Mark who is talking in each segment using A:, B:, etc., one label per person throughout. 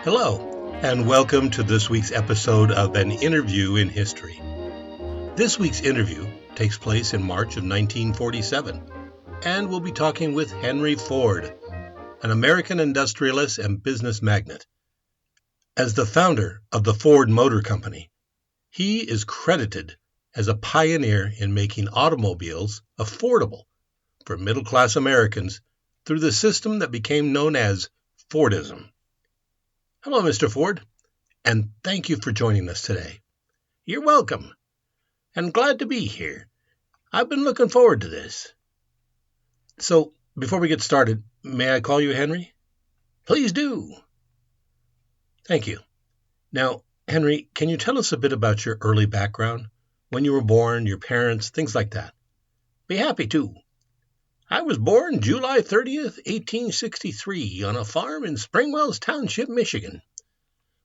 A: Hello, and welcome to this week's episode of An Interview in History. This week's interview takes place in March of 1947, and we'll be talking with Henry Ford, an American industrialist and business magnate. As the founder of the Ford Motor Company, he is credited as a pioneer in making automobiles affordable for middle-class Americans through the system that became known as Fordism. Hello, Mr. Ford, and thank you for joining us today.
B: You're welcome, and glad to be here. I've been looking forward to this.
A: So, before we get started, may I call you Henry?
B: Please do.
A: Thank you. Now, Henry, can you tell us a bit about your early background? When you were born, your parents, things like that.
B: Be happy to. I was born July 30th, 1863, on a farm in Springwells Township, Michigan.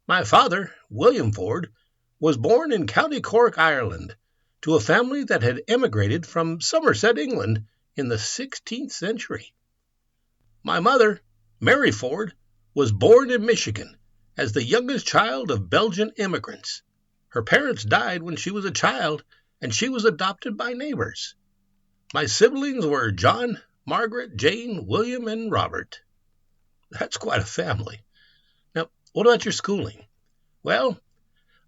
B: My father, William Ford, was born in County Cork, Ireland, to a family that had emigrated from Somerset, England, in the 16th century. My mother, Mary Ford, was born in Michigan as the youngest child of Belgian immigrants. Her parents died when she was a child, and she was adopted by neighbors. My siblings were John, Margaret, Jane, William, and Robert.
A: That's quite a family. Now, what about your schooling?
B: Well,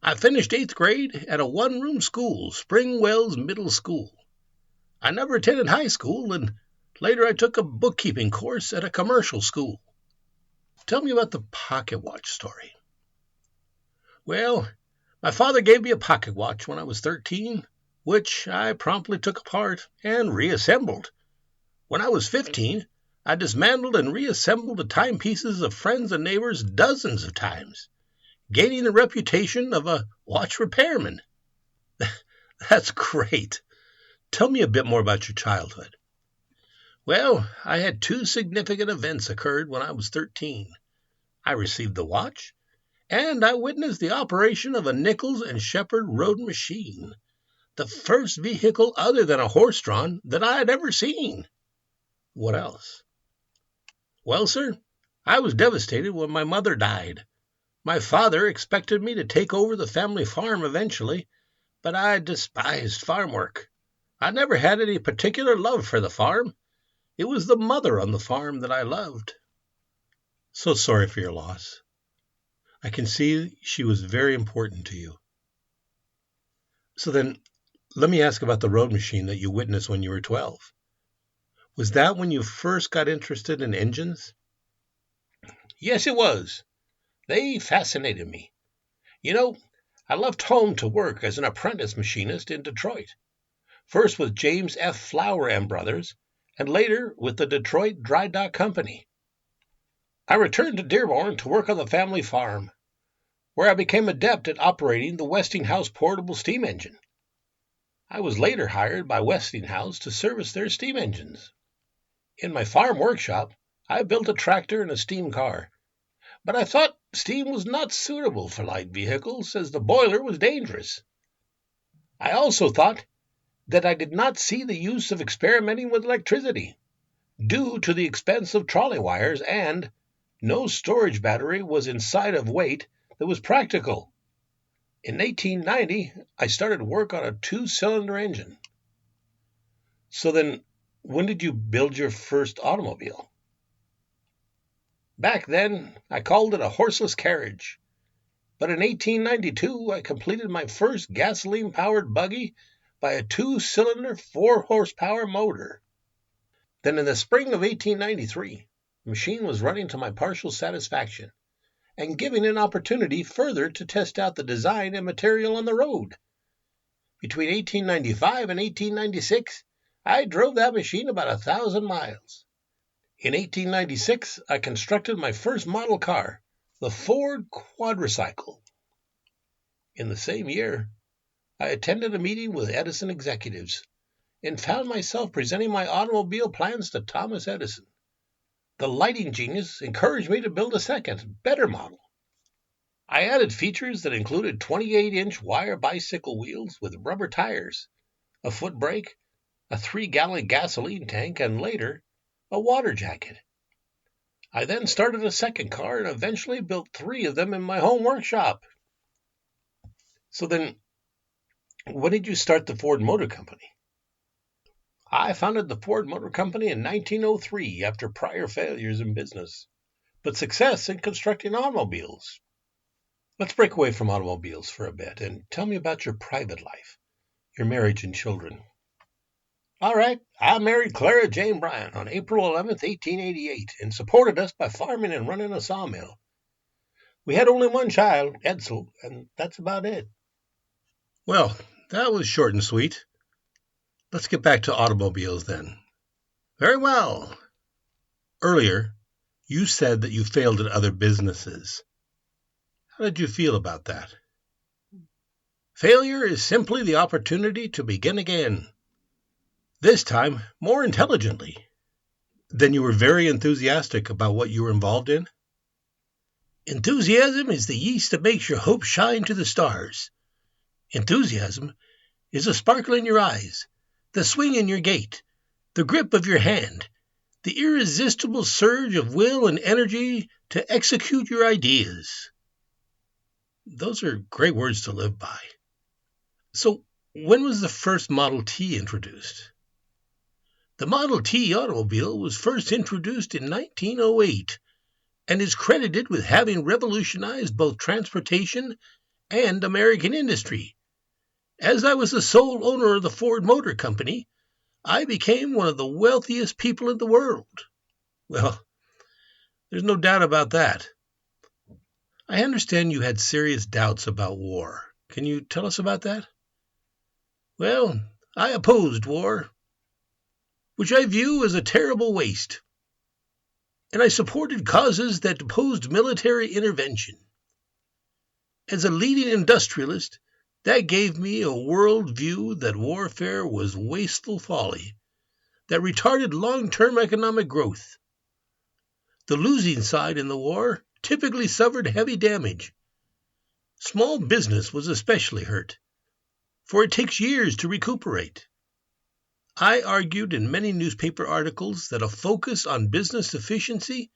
B: I finished 8th grade at a one-room school, Springwells Middle School. I never attended high school, and later I took a bookkeeping course at a commercial school.
A: Tell me about the pocket watch story.
B: Well, my father gave me a pocket watch when I was 13, which I promptly took apart and reassembled. When I was 15, I dismantled and reassembled the timepieces of friends and neighbors dozens of times, gaining the reputation of a watch repairman.
A: That's great. Tell me a bit more about your childhood.
B: Well, I had two significant events occurred when I was 13. I received the watch, and I witnessed the operation of a Nichols and Shepard road machine, the first vehicle other than a horse-drawn that I had ever seen.
A: What else?
B: Well, sir, I was devastated when my mother died. My father expected me to take over the family farm eventually, but I despised farm work. I never had any particular love for the farm. It was the mother on the farm that I loved.
A: So sorry for your loss. I can see she was very important to you. So then, let me ask about the road machine that you witnessed when you were 12. Was that when you first got interested in engines?
B: Yes, it was. They fascinated me. You know, I left home to work as an apprentice machinist in Detroit, first with James F. Flower and Brothers, and later with the Detroit Dry Dock Company. I returned to Dearborn to work on the family farm, where I became adept at operating the Westinghouse portable steam engine. I was later hired by Westinghouse to service their steam engines. In my farm workshop, I built a tractor and a steam car, but I thought steam was not suitable for light vehicles as the boiler was dangerous. I also thought that I did not see the use of experimenting with electricity, due to the expense of trolley wires, and no storage battery was inside of weight that was practical. In 1890, I started work on a two-cylinder engine.
A: So then, when did you build your first automobile?
B: Back then, I called it a horseless carriage. But in 1892, I completed my first gasoline-powered buggy by a two-cylinder, 4-horsepower motor. Then in the spring of 1893, the machine was running to my partial satisfaction and giving an opportunity further to test out the design and material on the road. Between 1895 and 1896, I drove that machine about 1,000 miles. In 1896, I constructed my first model car, the Ford Quadricycle. In the same year, I attended a meeting with Edison executives and found myself presenting my automobile plans to Thomas Edison. The lighting genius encouraged me to build a second, better model. I added features that included 28-inch wire bicycle wheels with rubber tires, a foot brake, a 3-gallon gasoline tank, and later, a water jacket. I then started a second car and eventually built 3 of them in my home workshop. So then, when did you start the Ford Motor Company? I founded the Ford Motor Company in 1903 after prior failures in business, but success in constructing automobiles. Let's break away from automobiles for a bit and tell me about your private life, your marriage and children. All right, I married Clara Jane Bryant on April 11th, 1888, and supported us by farming and running a sawmill. We had only one child, Edsel, and that's about it.
A: Well, that was short and sweet. Let's get back to automobiles then. Very well. Earlier, you said that you failed at other businesses. How did you feel about that? Failure is simply the opportunity to begin again. This time, more intelligently. Then you were very enthusiastic about what you were involved in? Enthusiasm is the yeast that makes your hope shine to the stars. Enthusiasm is the sparkle in your eyes, the swing in your gait, the grip of your hand, the irresistible surge of will and energy to execute your ideas. Those are great words to live by. So, when was the first Model T introduced? The Model T automobile was first introduced in 1908 and is credited with having revolutionized both transportation and American industry. As I was the sole owner of the Ford Motor Company, I became one of the wealthiest people in the world. Well, there's no doubt about that. I understand you had serious doubts about war. Can you tell us about that? Well, I opposed war, which I view as a terrible waste, and I supported causes that opposed military intervention. As a leading industrialist, that gave me a world view that warfare was wasteful folly, that retarded long-term economic growth. The losing side in the war typically suffered heavy damage. Small business was especially hurt, for it takes years to recuperate. I argued in many newspaper articles that a focus on business efficiency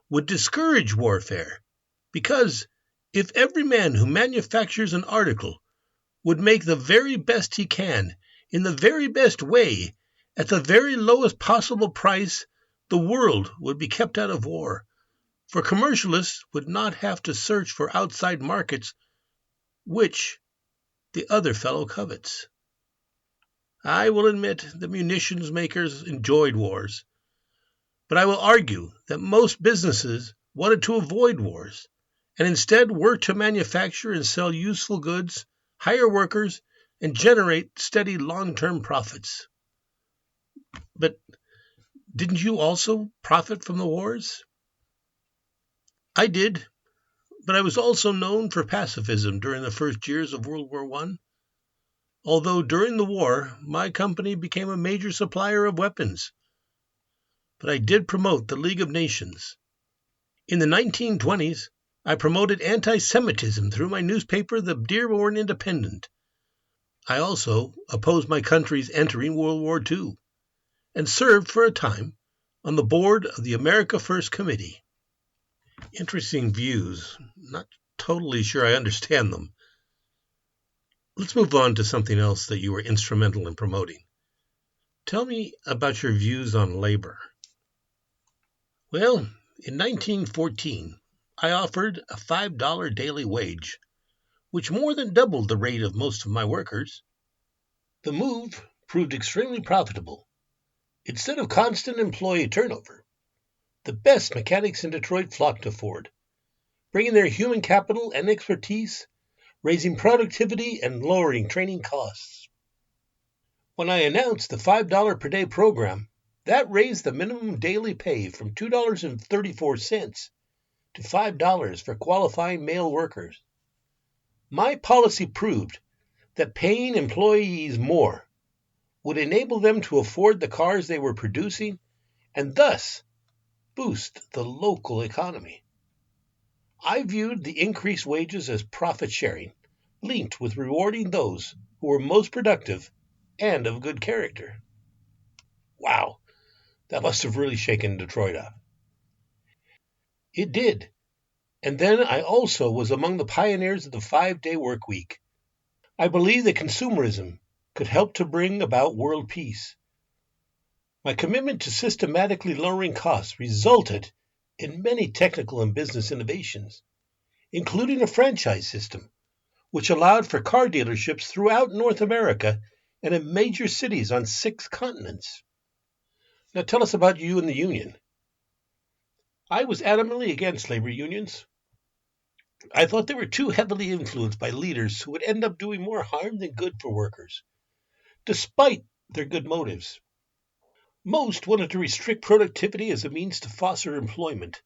A: would discourage warfare, because if every man who manufactures an article would make the very best he can, in the very best way, at the very lowest possible price, the world would be kept out of war, for commercialists would not have to search for outside markets which the other fellow covets. I will admit that munitions makers enjoyed wars, but I will argue that most businesses wanted to avoid wars, and instead worked to manufacture and sell useful goods, hire workers, and generate steady long-term profits. But didn't you also profit from the wars? I did, but I was also known for pacifism during the first years of World War I. Although during the war, my company became a major supplier of weapons. But I did promote the League of Nations. In the 1920s, I promoted anti-Semitism through my newspaper, the Dearborn Independent. I also opposed my country's entering World War II, and served for a time on the board of the America First Committee. Interesting views. Not totally sure I understand them. Let's move on to something else that you were instrumental in promoting. Tell me about your views on labor. Well, in 1914, I offered a $5 daily wage, which more than doubled the rate of most of my workers. The move proved extremely profitable. Instead of constant employee turnover, the best mechanics in Detroit flocked to Ford, bringing their human capital and expertise, raising productivity and lowering training costs. When I announced the $5 per day program, that raised the minimum daily pay from $2.34 to $5 for qualifying male workers. My policy proved that paying employees more would enable them to afford the cars they were producing and thus boost the local economy. I viewed the increased wages as profit sharing, linked with rewarding those who were most productive and of good character. Wow, that must have really shaken Detroit up.
B: It did. And then I also was among the pioneers of the 5-day work week. I believe that consumerism could help to bring about world peace. My commitment to systematically lowering costs resulted in many technical and business innovations, including a franchise system, which allowed for car dealerships throughout North America and in major cities on 6 continents. Now tell us about you and the union. I was adamantly against labor unions. I thought they were too heavily influenced by leaders who would end up doing more harm than good for workers, despite their good motives. Most wanted to restrict productivity as a means to foster employment.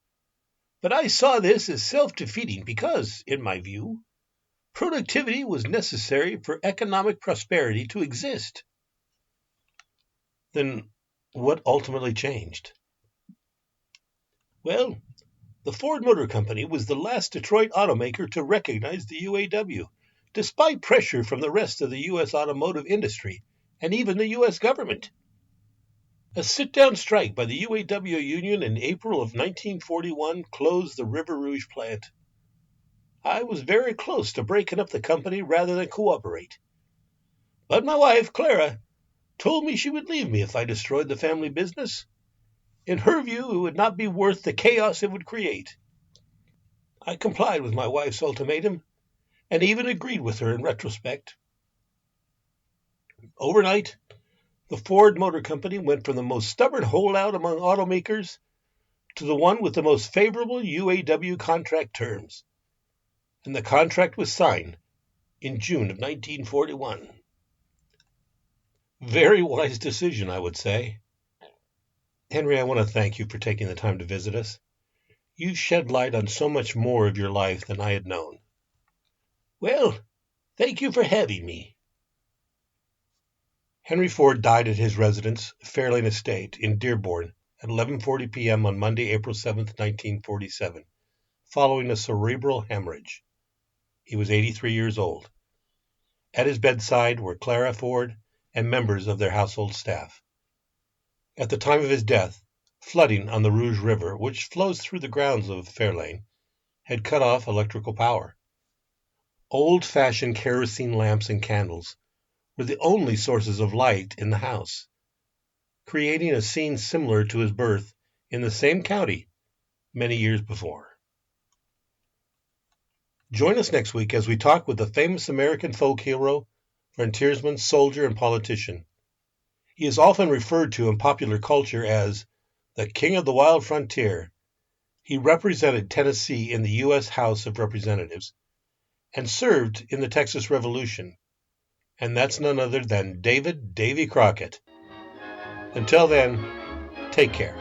B: But I saw this as self-defeating because, in my view, productivity was necessary for economic prosperity to exist. Then what ultimately changed? Well, the Ford Motor Company was the last Detroit automaker to recognize the UAW, despite pressure from the rest of the U.S. automotive industry and even the U.S. government. A sit-down strike by the UAW union in April of 1941 closed the River Rouge plant. I was very close to breaking up the company rather than cooperate. But my wife, Clara, told me she would leave me if I destroyed the family business. In her view, it would not be worth the chaos it would create. I complied with my wife's ultimatum and even agreed with her in retrospect. Overnight, the Ford Motor Company went from the most stubborn holdout among automakers to the one with the most favorable UAW contract terms, and the contract was signed in June of 1941. Very wise decision, I would say. Henry, I want to thank you for taking the time to visit us. You shed light on so much more of your life than I had known. Well, thank you for having me. Henry Ford died at his residence, Fairlane Estate, in Dearborn at 11:40 p.m. on Monday, April 7, 1947, following a cerebral hemorrhage. He was 83 years old. At his bedside were Clara Ford and members of their household staff. At the time of his death, flooding on the Rouge River, which flows through the grounds of Fairlane, had cut off electrical power. Old-fashioned kerosene lamps and candles were the only sources of light in the house, creating a scene similar to his birth in the same county many years before. Join us next week as we talk with the famous American folk hero, frontiersman, soldier, and politician. He is often referred to in popular culture as the King of the Wild Frontier. He represented Tennessee in the U.S. House of Representatives and served in the Texas Revolution. And that's none other than David Davy Crockett. Until then, take care.